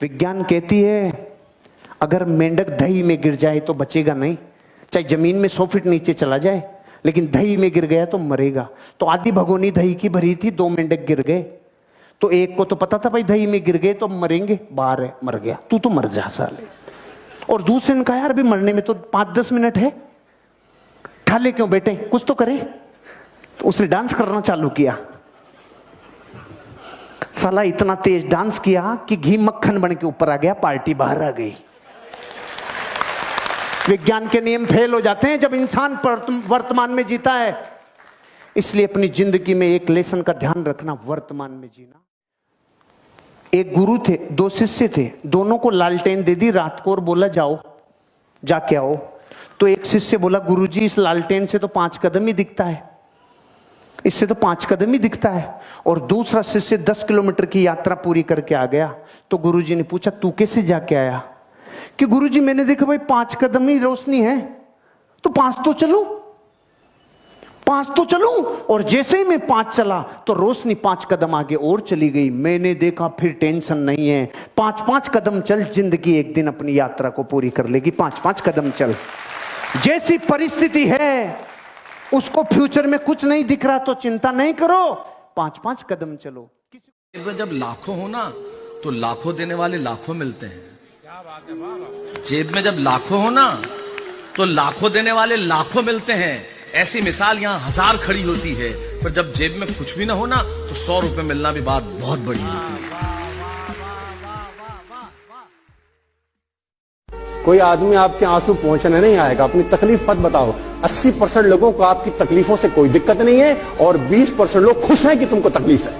विज्ञान कहती है अगर मेंढक दही में गिर जाए तो बचेगा नहीं, चाहे जमीन में 100 फीट नीचे चला जाए, लेकिन दही में गिर गया तो मरेगा। तो आधी भगोनी दही की भरी थी, 2 मेंढक गिर गए, तो एक को तो पता था भाई दही में गिर गए तो मरेंगे, बाहर है, मर गया, तू तो मर जा साले। और दूसरे ने कहा यार अभी मरने में तो 5-10 मिनट है, ठाले क्यों बेटे, कुछ तो करे। तो उसने डांस करना चालू किया, साला इतना तेज डांस किया कि घी मक्खन बन के ऊपर आ गया, पार्टी बाहर आ गई। विज्ञान के नियम फेल हो जाते हैं जब इंसान वर्तमान में जीता है। इसलिए अपनी जिंदगी में एक लेसन का ध्यान रखना, वर्तमान में जीना। एक गुरु थे, 2 शिष्य थे, दोनों को लालटेन दे दी रात को और बोला जाओ जाके आओ। तो एक शिष्य बोला गुरुजी इस लालटेन से तो 5 कदम ही दिखता है, इससे तो 5 कदम ही दिखता है। और दूसरा शिष्य 10 किलोमीटर की यात्रा पूरी करके आ गया। तो गुरुजी ने पूछा तू कैसे जाके आया? कि गुरुजी मैंने देखा भाई 5 कदम ही रोशनी है, तो 5 तो चलूं, 5 तो चलूं। और जैसे ही मैं 5 चला तो रोशनी 5 कदम आगे और चली गई। मैंने देखा फिर टेंशन नहीं है, 5-5 कदम चल, जिंदगी एक दिन अपनी यात्रा को पूरी कर लेगी। 5-5 कदम चल। जैसी परिस्थिति है उसको फ्यूचर में कुछ नहीं दिख रहा तो चिंता नहीं करो, 5-5 कदम चलो। जब लाखों हो ना तो लाखों देने वाले लाखों मिलते हैं। जेब में जब लाखों हो ना तो लाखों देने वाले लाखों मिलते हैं। ऐसी मिसाल यहाँ 1000 खड़ी होती है, पर जब जेब में कुछ भी ना हो ना तो 100 रुपए मिलना भी बात बहुत बड़ी होती है। कोई आदमी आपके आंसू पहुंचने नहीं आएगा, अपनी तकलीफ मत बताओ। 80% लोगों को आपकी तकलीफों से कोई दिक्कत नहीं है और 20% लोग खुश हैं कि तुमको तकलीफ है।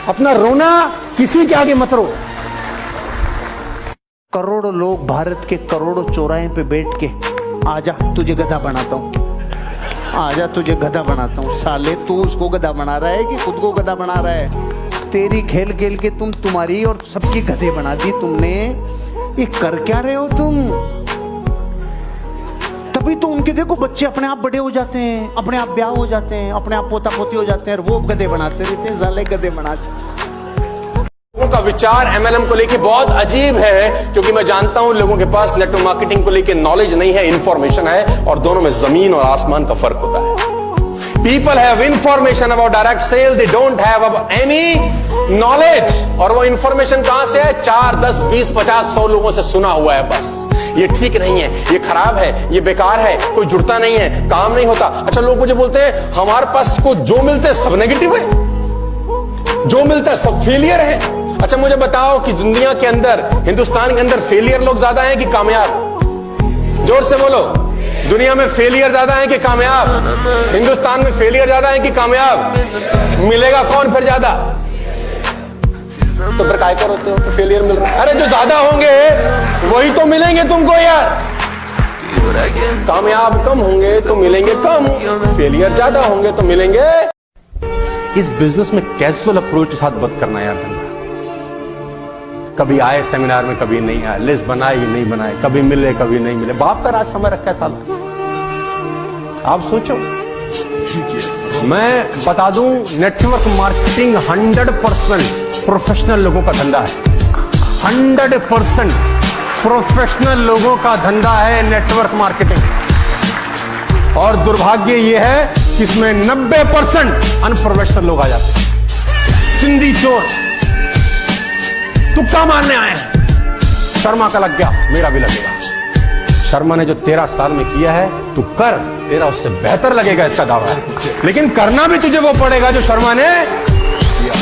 अपना रोना किसी के आगे मत रो। करोड़ों लोग भारत के करोड़ों चौराहे पे बैठ के आजा तुझे गधा बनाता हूं, आजा तुझे गधा बनाता हूं। साले तू उसको गधा बना रहा है कि खुद को गधा बना रहा है? तेरी खेल खेल के तुम्हारी और सबकी गधे बना दी तुमने। ये कर क्या रहे हो तुम? तभी तो उनके देखो बच्चे अपने आप बड़े हो जाते हैं, अपने आप ब्याह हो जाते हैं, अपने आप पोता पोती हो जाते हैं, और वो गधे बनाते रहते हैं, साले गधे बनाते। लोगों का विचार एमएलएम को लेके बहुत अजीब है, क्योंकि मैं जानता हूं लोगों के पास नेटवर्क मार्केटिंग को लेके नॉलेज नहीं है, इंफॉर्मेशन है, और दोनों में जमीन और आसमान का फर्क होता है। People have information about direct sale, they don't have any knowledge। और वो information कहां से है? 4, 10, 20, 50, 100 लोगों से सुना हुआ है बस। ये ठीक नहीं है, ये खराब है, ये बेकार है, कोई जुड़ता नहीं है, काम नहीं होता। अच्छा, लोग मुझे बोलते हैं हमारे पास को जो मिलते हैं सब नेगेटिव है, जो मिलता है सब फेलियर है। अच्छा, मुझे बताओ कि दुनिया के अंदर, हिंदुस्तान के अंदर फेलियर लोग ज्यादा हैं कि कामयाब? जोर से बोलो। दुनिया में फेलियर ज्यादा है कि कामयाब? हिंदुस्तान में फेलियर ज्यादा है कि कामयाब? मिलेगा कौन फिर ज्यादा? तो फिर काय करोते हो तो फेलियर मिल रहा है? अरे जो ज्यादा होंगे वही तो मिलेंगे तुमको यार। कामयाब कम होंगे तो मिलेंगे कम, फेलियर ज्यादा होंगे तो मिलेंगे। इस बिजनेस में कैजुअल अप्रोच के साथ मत करना यार। कभी आए सेमिनार में, कभी नहीं आए, लिस्ट बनाए कि नहीं बनाए, कभी मिले कभी नहीं मिले। बाप का राज समय रखा है साला, आप सोचो। मैं बता दूं, नेटवर्क मार्केटिंग 100% प्रोफेशनल लोगों का धंधा है। 100% प्रोफेशनल लोगों का धंधा है नेटवर्क मार्केटिंग। और दुर्भाग्य यह है कि इसमें 90% अनप्रोफेशनल लोग आ जाते हैं। चिंदी चोर तुक्का मारने आए हैं। शर्मा का लग गया, मेरा भी लगेगा। शर्मा ने जो 13 साल में किया है तू कर, तेरा उससे बेहतर लगेगा, इसका दावा है। लेकिन करना भी तुझे वो पड़ेगा जो शर्मा ने किया।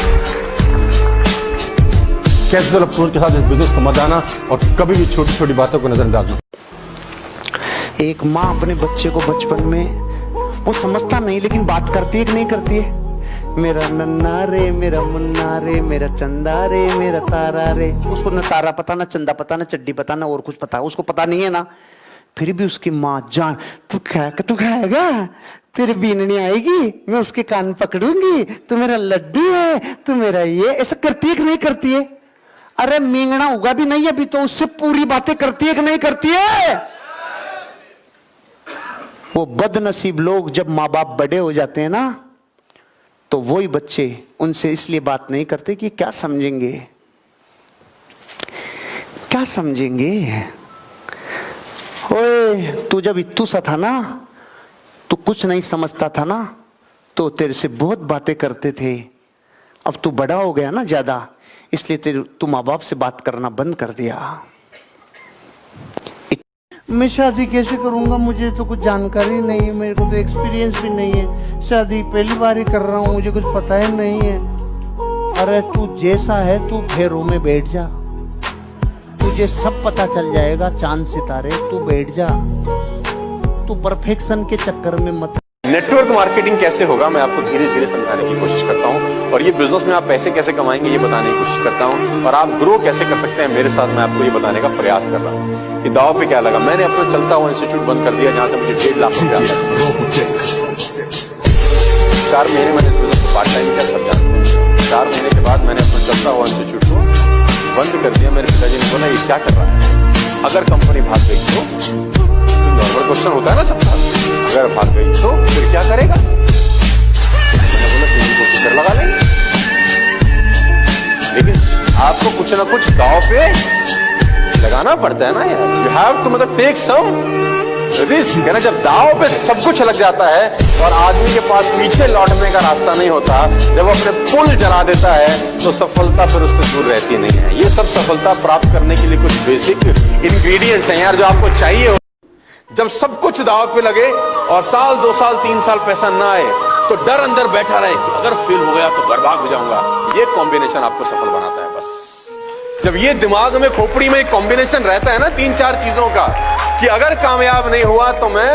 कैजुअल अप्रोच के साथ इस बिजनेस को मत आना और कभी भी छोटी छोटी बातों को नजरअंदाज मत। एक माँ अपने बच्चे को बचपन में, वो समझता नहीं लेकिन बात करती है कि नहीं करती है? मेरा नन्ना रे, मेरा मुन्ना रे, मेरा चंदा रे, मेरा तारा रे। उसको न तारा पता, न चंदा पता, न चड्डी पता, न और कुछ पता, उसको पता नहीं है ना। फिर भी उसकी माँ जान, तू खाएगा, तेरी बीननी आएगी, मैं उसके कान पकड़ूंगी, तू मेरा लड्डू है, तू मेरा ये। ऐसा करती है कि नहीं करती है? अरे मींगना होगा भी नहीं अभी तो उससे पूरी बातें करती है कि नहीं करती है? वो बदनसीब लोग जब माँ बाप बड़े हो जाते हैं ना, तो वही बच्चे उनसे इसलिए बात नहीं करते कि क्या समझेंगे, क्या समझेंगे? ओए, तू जब इत्तू सा था ना, तू कुछ नहीं समझता था ना, तो तेरे से बहुत बातें करते थे। अब तू बड़ा हो गया ना ज्यादा, इसलिए तू माँ बाप से बात करना बंद कर दिया। मैं शादी कैसे करूंगा? मुझे तो कुछ जानकारी नहीं है, मेरे को तो एक्सपीरियंस भी नहीं है। शादी पहली बार ही कर रहा हूँ, मुझे कुछ पता ही नहीं है। अरे तू जैसा है तू फेरों में बैठ जा, तुझे सब पता चल जाएगा, चांद सितारे। तू बैठ जा, तू परफेक्शन के चक्कर में मत। नेटवर्क मार्केटिंग कैसे होगा मैं आपको धीरे धीरे समझाने की कोशिश करता हूं, और ये बिजनेस में आप पैसे कैसे कमाएंगे ये बताने की कोशिश करता हूं, और आप ग्रो कैसे कर सकते हैं मेरे साथ मैं आपको ये बताने का प्रयास कर रहा हूं। कि दाव पे क्या लगा, मैंने अपना चलता हुआ इंस्टीट्यूट बंद कर दिया जहां से मुझे 1.5 लाख रुपया आता है। 4 महीने मैंने पार्ट टाइम किया, सब जानते हैं। 4 महीने के बाद मैंने अपना चलता हुआ इंस्टीट्यूट को बंद कर दिया। मेरे पिताजी ने बोला ये क्या कर रहा है, अगर कंपनी भाग गई तो नॉर्मल क्वेश्चन होता है ना सबका, अगर भाग गई तो फिर क्या करेगा? मैंने बोला तेरी को फिक्र लगा लेंगे, लेकिन आपको कुछ ना कुछ दांव पे लगाना पड़ता है ना यार। यू हैव टू मतलब टेक सम रिस्क है ना। जब दांव पे सब कुछ लग जाता है और आदमी के पास पीछे लौटने का रास्ता नहीं होता, जब वो अपने पुल जला देता है तो सफलता फिर उससे दूर रहती नहीं है। ये सब सफलता प्राप्त करने के लिए कुछ बेसिक इंग्रेडिएंट्स हैं यार जो आपको चाहिए। जब सब कुछ दांव पे लगे और साल 2 साल 3 साल पैसा ना आए तो डर अंदर बैठा रहे कि अगर फेल हो गया तो बर्बाद हो जाऊंगा। ये कॉम्बिनेशन आपको सफल बनाता है। बस जब ये दिमाग में खोपड़ी में एक कॉम्बिनेशन रहता है ना 3-4 चीजों का कि अगर कामयाब नहीं हुआ तो मैं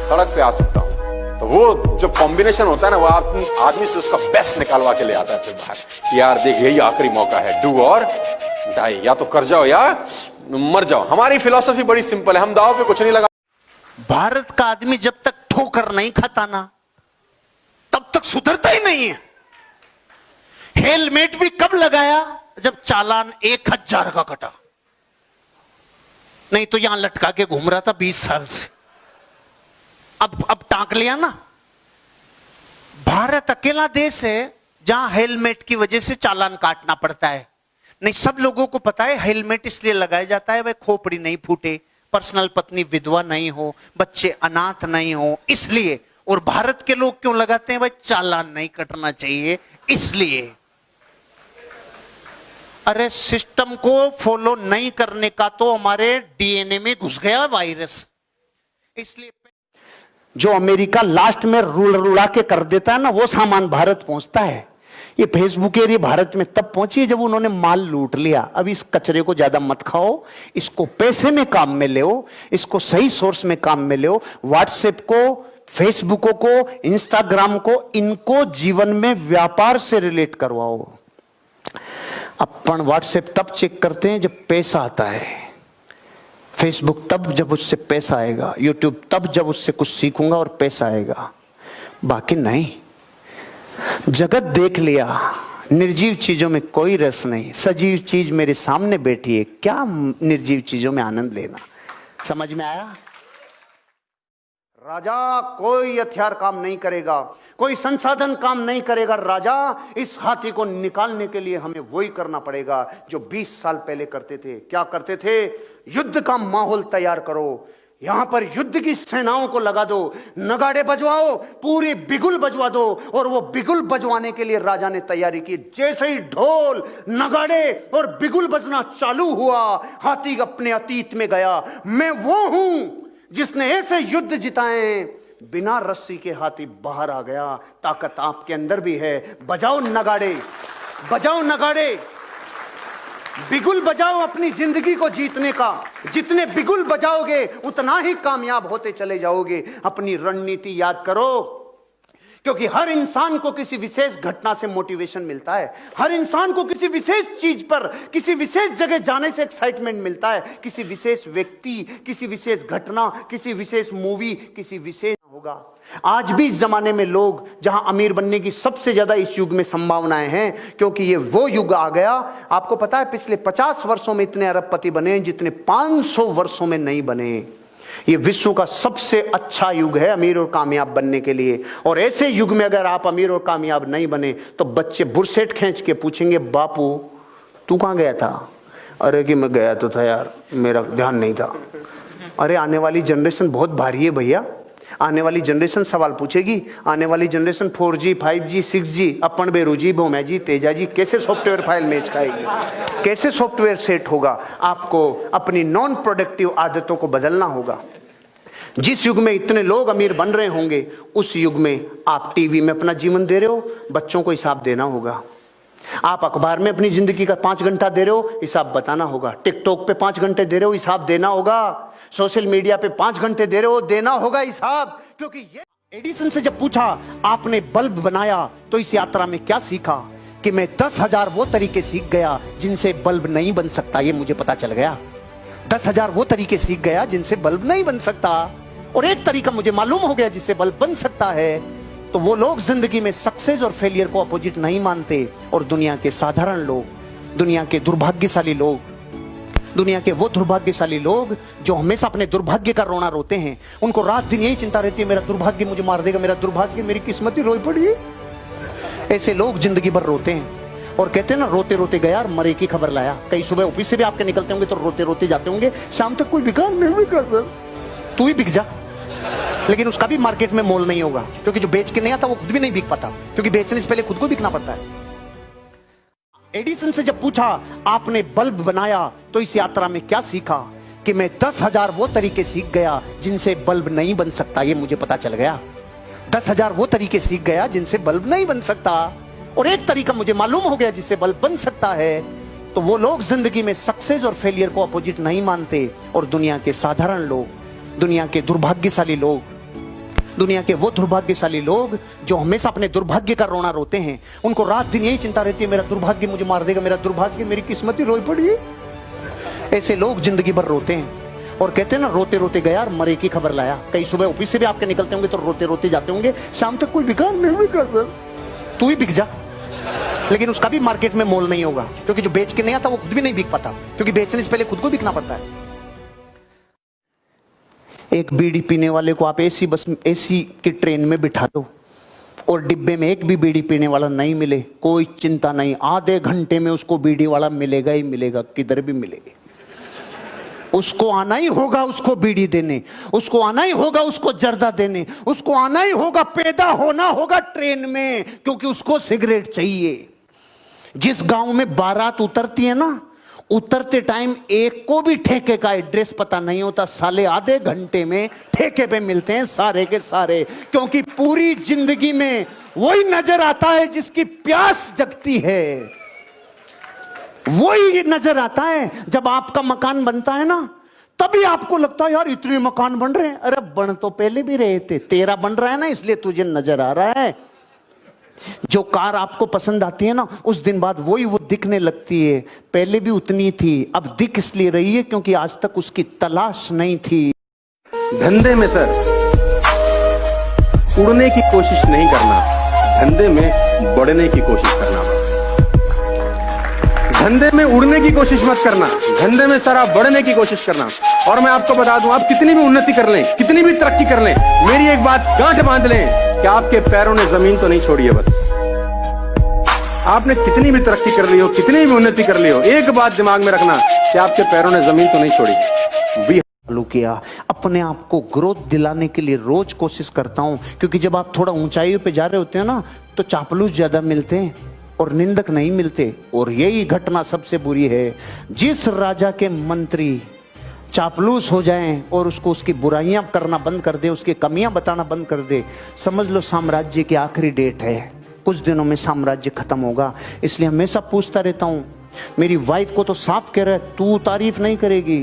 सड़क पे आ सकता हूं, तो वो जो कॉम्बिनेशन होता है ना वो आदमी से उसका बेस्ट निकालवा के ले आता है फिर बाहर। यार देख यही आखिरी मौका है, डू और डाई, या तो कर जाओ या मर जाओ। हमारी फिलॉसफी बड़ी सिंपल है, हम दाव पे कुछ नहीं लगा। भारत का आदमी जब तक ठोकर नहीं खाता ना तब तक सुधरता ही नहीं है। हेलमेट भी कब लगाया? जब चालान 1000 का कटा, नहीं तो यहां लटका के घूम रहा था 20 साल से। अब टांक लिया ना। भारत अकेला देश है जहां हेलमेट की वजह से चालान काटना पड़ता है। नहीं, सब लोगों को पता है हेलमेट इसलिए लगाया जाता है भाई खोपड़ी नहीं फूटे, पर्सनल पत्नी विधवा नहीं हो, बच्चे अनाथ नहीं हो, इसलिए। और भारत के लोग क्यों लगाते हैं भाई? चालान नहीं कटना चाहिए इसलिए। अरे सिस्टम को फॉलो नहीं करने का तो हमारे डीएनए में घुस गया वायरस, इसलिए। जो अमेरिका लास्ट में रुला के कर देता है ना वो सामान भारत पहुंचता है। ये फेसबुक एरिया भारत में तब पहुंची जब उन्होंने माल लूट लिया। अब इस कचरे को ज्यादा मत खाओ, इसको पैसे में काम में ले, इसको सही सोर्स में काम में ले। व्हाट्सएप को, फेसबुक को, इंस्टाग्राम को, इनको जीवन में व्यापार से रिलेट करवाओ। अपन व्हाट्सएप तब चेक करते हैं जब पैसा आता है, फेसबुक तब जब उससे पैसा आएगा, यूट्यूब तब जब उससे कुछ सीखूंगा और पैसा आएगा, बाकी नहीं। जगत देख लिया, निर्जीव चीजों में कोई रस नहीं, सजीव चीज मेरे सामने बैठी है, क्या निर्जीव चीजों में आनंद लेना। समझ में आया? राजा कोई हथियार काम नहीं करेगा, कोई संसाधन काम नहीं करेगा। राजा इस हाथी को निकालने के लिए हमें वही करना पड़ेगा जो 20 साल पहले करते थे। क्या करते थे? युद्ध का माहौल तैयार करो, यहां पर युद्ध की सेनाओं को लगा दो, नगाड़े बजवाओ, पूरी बिगुल बजवा दो। और वो बिगुल बजवाने के लिए राजा ने तैयारी की। जैसे ही ढोल, नगाड़े और बिगुल बजना चालू हुआ, हाथी अपने अतीत में गया। मैं वो हूं जिसने ऐसे युद्ध जिताए, बिना रस्सी के हाथी बाहर आ गया। ताकत आपके अंदर भी है। बजाओ नगाड़े, बजाओ नगाड़े, बिगुल बजाओ अपनी जिंदगी को जीतने का। जितने बिगुल बजाओगे उतना ही कामयाब होते चले जाओगे। अपनी रणनीति याद करो, क्योंकि हर इंसान को किसी विशेष घटना से मोटिवेशन मिलता है। हर इंसान को किसी विशेष चीज पर, किसी विशेष जगह जाने से एक्साइटमेंट मिलता है। किसी विशेष व्यक्ति, किसी विशेष घटना, किसी विशेष मूवी, किसी विशेष होगा। आज भी इस जमाने में लोग, जहां अमीर बनने की सबसे ज्यादा इस युग में संभावनाएं हैं, क्योंकि ये वो युग आ गया। आपको पता है पिछले 50 वर्षों में इतने अरबपति बने जितने 500 वर्षों में नहीं बने। ये विश्व का सबसे अच्छा युग है अमीर और कामयाब बनने के लिए। और ऐसे युग में अगर आप अमीर और कामयाब नहीं बने तो बच्चे बुरसेट खींच के पूछेंगे, बापू तू कहां गया था? अरे कि मैं गया तो था यार, मेरा ध्यान नहीं था। अरे आने वाली जनरेशन बहुत भारी है भैया। आने वाली जनरेशन सवाल पूछेगी। आने वाली जनरेशन 4G 5G 6G अपन बेरूजी भोमै जी तेजा जी कैसे सॉफ्टवेयर फाइल मैच खाएगी, कैसे सॉफ्टवेयर सेट होगा। आपको अपनी नॉन प्रोडक्टिव आदतों को बदलना होगा। जिस युग में इतने लोग अमीर बन रहे होंगे, उस युग में आप टीवी में अपना जीवन दे रहे हो, बच्चों को हिसाब देना होगा। आप अखबार में अपनी जिंदगी का 5 घंटा दे रहे हो, हिसाब बताना होगा। टिकटॉक पे 5 घंटे दे रहे हो, हिसाब देना होगा। सोशल मीडिया पे 5 घंटे दे रहे हो, देना होगा हिसाब। क्योंकि ये एडिसन से जब पूछा आपने बल्ब बनाया तो इस यात्रा में क्या सीखा, कि मैं 10,000 वो तरीके सीख गया जिनसे बल्ब नहीं बन सकता, ये मुझे पता चल गया। 10,000 वो तरीके सीख गया जिनसे बल्ब नहीं बन सकता, और एक तरीका मुझे मालूम हो गया जिससे बल्ब बन सकता है। तो वो लोग जिंदगी में सक्सेस और फेलियर को अपोजिट नहीं मानते, और दुनिया के साधारण लोग, दुनिया के दुर्भाग्यशाली लोग, दुनिया के वो दुर्भाग्यशाली लोग जो हमेशा अपने दुर्भाग्य का रोना रोते हैं, उनको रात दिन यही चिंता रहती है, मेरा दुर्भाग्य मुझे मार देगा, मेरा दुर्भाग्य, मेरी किस्मत ही रोई पड़ी है। ऐसे लोग जिंदगी भर रोते हैं और कहते हैं ना, रोते रोते गया और मरे की खबर लाया। कई सुबह ऑफिस से भी आपके निकलते होंगे तो रोते रोते जाते होंगे, शाम तक कोई बिका नहीं बिका सर, तू ही बिक जा। लेकिन उसका भी मार्केट में मोल नहीं होगा, क्योंकि जो बेच के नहीं आता वो खुद भी नहीं बिक पाता, क्योंकि बेचने से पहले खुद को बिकना पड़ता है। एडिसन से जब पूछा आपने बल्ब बनाया तो इस यात्रा में क्या सीखा, कि मैं 10,000 वो तरीके सीख गया जिनसे बल्ब नहीं बन सकता, ये मुझे पता चल गया। 10,000 वो तरीके सीख गया जिनसे बल्ब नहीं बन सकता, और एक तरीका मुझे मालूम हो गया जिससे बल्ब बन सकता है। तो वो लोग जिंदगी में सक्सेस और फेलियर को अपोजिट नहीं मानते, और दुनिया के साधारण लोग, दुनिया के दुर्भाग्यशाली लोग, दुनिया के वो दुर्भाग्यशाली लोग जो हमेशा अपने दुर्भाग्य का रोना रोते हैं, उनको रात दिन यही चिंता रहती है, मेरा दुर्भाग्य मुझे मार देगा, मेरा दुर्भाग्य, मेरी किस्मत ही रोई पड़ी है। ऐसे लोग जिंदगी भर रोते हैं और कहते हैं ना, रोते रोते गया और मरे की खबर लाया। कई सुबह ऑफिस से भी आपके निकलते होंगे तो रोते रोते जाते होंगे, शाम तक कोई बिका नहीं बिका सर, तू ही बिक जा। लेकिन उसका भी मार्केट में मोल नहीं होगा, क्योंकि जो बेच के नहीं आता वो खुद भी नहीं बिक पाता, क्योंकि बेचने से पहले खुद को बिकना पड़ता है। एक बीड़ी पीने वाले को आप एसी बस, एसी की ट्रेन में बिठा दो और डिब्बे में एक भी बीड़ी पीने वाला नहीं मिले, कोई चिंता नहीं, आधे घंटे में उसको बीड़ी वाला मिलेगा ही मिलेगा, किधर भी मिलेगी। उसको आना ही होगा उसको बीड़ी देने, उसको आना ही होगा उसको जर्दा देने, उसको आना ही होगा, पैदा होना होगा ट्रेन में, क्योंकि उसको सिगरेट चाहिए। जिस गांव में बारात उतरती है ना, उतरते टाइम एक को भी ठेके का एड्रेस पता नहीं होता, साले आधे घंटे में ठेके पे मिलते हैं सारे के सारे, क्योंकि पूरी जिंदगी में वही नजर आता है जिसकी प्यास जगती है, वही नजर आता है। जब आपका मकान बनता है ना, तभी आपको लगता है यार इतने मकान बन रहे हैं। अरे बन तो पहले भी रहे थे, तेरा बन रहा है ना, इसलिए तुझे नजर आ रहा है। जो कार आपको पसंद आती है ना, उस दिन बाद वही वो दिखने लगती है, पहले भी उतनी थी, अब दिख इसलिए रही है क्योंकि आज तक उसकी तलाश नहीं थी। धंधे में सर उड़ने की कोशिश नहीं करना, धंधे में बढ़ने की कोशिश करना। धंधे में उड़ने की कोशिश मत करना, धंधे में सर आप बढ़ने की कोशिश करना। और मैं आपको बता दूं, आप कितनी भी उन्नति कर लें, कितनी भी तरक्की कर लें, मेरी एक बात गांठ बांध लें कि आपके पैरों ने जमीन तो नहीं छोड़ी है। बस आपने कितनी भी तरक्की कर ली हो, कितनी भी उन्नति कर ली हो, एक बात दिमाग में रखना कि आपके पैरों ने जमीन तो नहीं छोड़ी। चालू किया, अपने आप को ग्रोथ दिलाने के लिए रोज कोशिश करता हूं, क्योंकि जब आप थोड़ा ऊंचाइयों पे जा रहे होते हैं ना, तो चापलूस ज्यादा मिलते हैं और निंदक नहीं मिलते। और यही घटना सबसे बुरी है, जिस राजा के मंत्री चापलूस हो जाएं और उसको उसकी बुराइयां करना बंद कर दे, उसकी कमियां बताना बंद कर दे, समझ लो साम्राज्य की आखिरी डेट है, कुछ दिनों में साम्राज्य खत्म होगा। इसलिए हमेशा पूछता रहता हूं, मेरी वाइफ को तो साफ कह रहा है, तू तारीफ नहीं करेगी,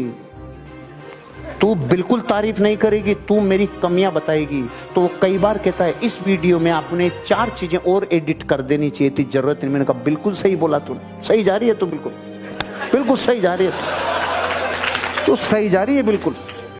तू बिल्कुल तारीफ नहीं करेगी, तू मेरी कमियां बताएगी। तो वो कई बार कहता है, इस वीडियो में आपने 4 चीजें और एडिट कर देनी चाहिए थी, जरूरत नहीं। मैंने कहा बिल्कुल सही बोला तूने, सही जा रही है तू, बिल्कुल बिल्कुल सही जा रही है तू सही जा रही है बिल्कुल।